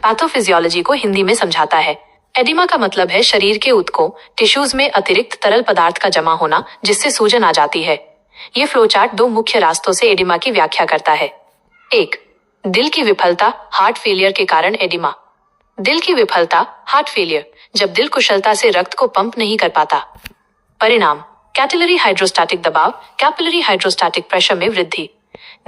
Pathophysiology को हिंदी में समझाता है। एडिमा का मतलब है शरीर के ऊतकों टिश्यूज में अतिरिक्त तरल पदार्थ का जमा होना जिससे सूजन आ जाती है। ये फ्लोचार्ट दो मुख्य रास्तों से एडिमा की व्याख्या करता है। 1. दिल की विफलता हार्ट फेलियर के कारण एडिमा। दिल की विफलता हार्ट फेलियर, जब दिल कुशलता से रक्त को पंप नहीं कर पाता। परिणाम कैपिलरी हाइड्रोस्टैटिक दबाव कैपिलरी हाइड्रोस्टैटिक प्रेशर में वृद्धि।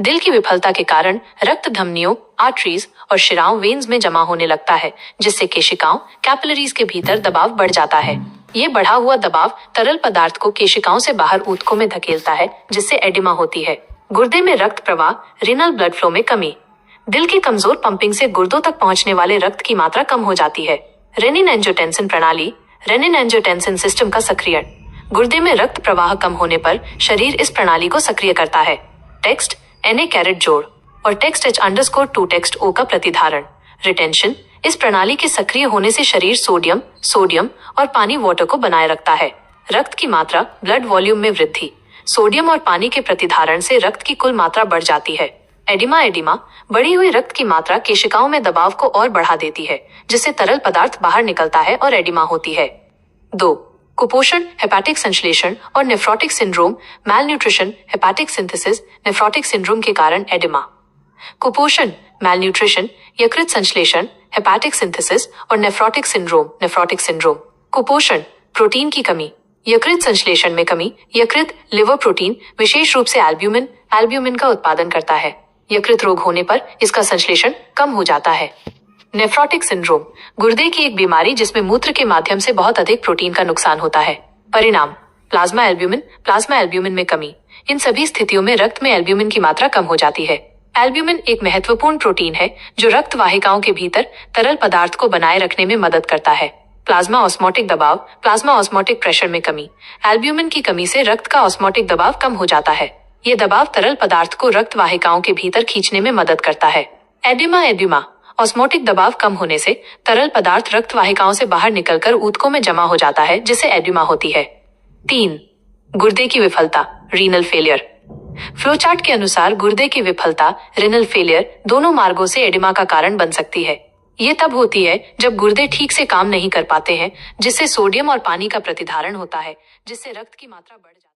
दिल की विफलता के कारण रक्त धमनियों आर्टरीज और शिराओं वेन्स में जमा होने लगता है जिससे केशिकाओं कैपिलरीज के भीतर दबाव बढ़ जाता है। ये बढ़ा हुआ दबाव तरल पदार्थ को केशिकाओं से बाहर ऊतकों में धकेलता है जिससे एडिमा होती है। गुर्दे में रक्त प्रवाह रीनल ब्लड फ्लो में कमी। दिल की कमजोर पंपिंग से गुर्दों तक पहुंचने वाले रक्त की मात्रा कम हो जाती है। रेनिन एंजियोटेंसिन प्रणाली रेनिन एंजियोटेंसिन सिस्टम का सक्रियण। गुर्दे में रक्त प्रवाह कम होने पर शरीर इस प्रणाली को सक्रिय करता है। टेक्स्ट Na- जोड़ और टेक्स्ट H_2 टेक्स्ट O का प्रतिधारण रिटेंशन। इस प्रणाली के सक्रिय होने से शरीर सोडियम और पानी वाटर को बनाए रखता है। रक्त की मात्रा ब्लड वॉल्यूम में वृद्धि। सोडियम और पानी के प्रतिधारण से रक्त की कुल मात्रा बढ़ जाती है। एडिमा बढ़ी हुई रक्त की मात्रा केशिकाओं में दबाव को और बढ़ा देती है जिससे तरल पदार्थ बाहर निकलता है और एडिमा होती है। 2. कुपोषण हेपाटिक संश्लेषण और nephrotic syndrome malnutrition hepatic synthesis nephrotic syndrome के कारण एडिमा। कुपोषण मैल न्यूट्रिशन यकृत संश्लेषण हेपाटिक सिंथेसिस और नेफ्रोटिक सिंड्रोम। कुपोषण प्रोटीन की कमी यकृत संश्लेषण में कमी। यकृत लिवर प्रोटीन विशेष रूप से एल्ब्यूमिन का उत्पादन करता है। यकृत रोग होने पर इसका संश्लेषण कम हो जाता है। नेफ्रोटिक सिंड्रोम गुर्दे की एक बीमारी जिसमें मूत्र के माध्यम से बहुत अधिक प्रोटीन का नुकसान होता है। परिणाम प्लाज्मा एल्ब्यूमिन में कमी। इन सभी स्थितियों में रक्त में एल्ब्यूमिन की मात्रा कम हो जाती है। एल्ब्यूमिन एक महत्वपूर्ण प्रोटीन है जो रक्त वाहिकाओं के भीतर तरल पदार्थ को बनाए रखने में मदद करता है। प्लाज्मा ऑस्मोटिक दबाव प्लाज्मा ऑस्मोटिक प्रेशर में कमी। एल्ब्यूमिन की कमी से रक्त का ऑस्मोटिक दबाव कम हो जाता है। ये दबाव तरल पदार्थ को रक्त वाहिकाओं के भीतर खींचने में मदद करता है। एडिमा ऑस्मोटिक दबाव कम होने से तरल पदार्थ रक्त वाहिकाओं से बाहर निकलकर ऊतकों में जमा हो जाता है जिससे एडिमा होती है। 3. गुर्दे की विफलता रीनल फेलियर। फ्लोचार्ट के अनुसार गुर्दे की विफलता रीनल फेलियर दोनों मार्गों से एडिमा का कारण बन सकती है। ये तब होती है जब गुर्दे ठीक से काम नहीं कर पाते हैं जिससे सोडियम और पानी का प्रतिधारण होता है जिससे रक्त की मात्रा बढ़ जाती है।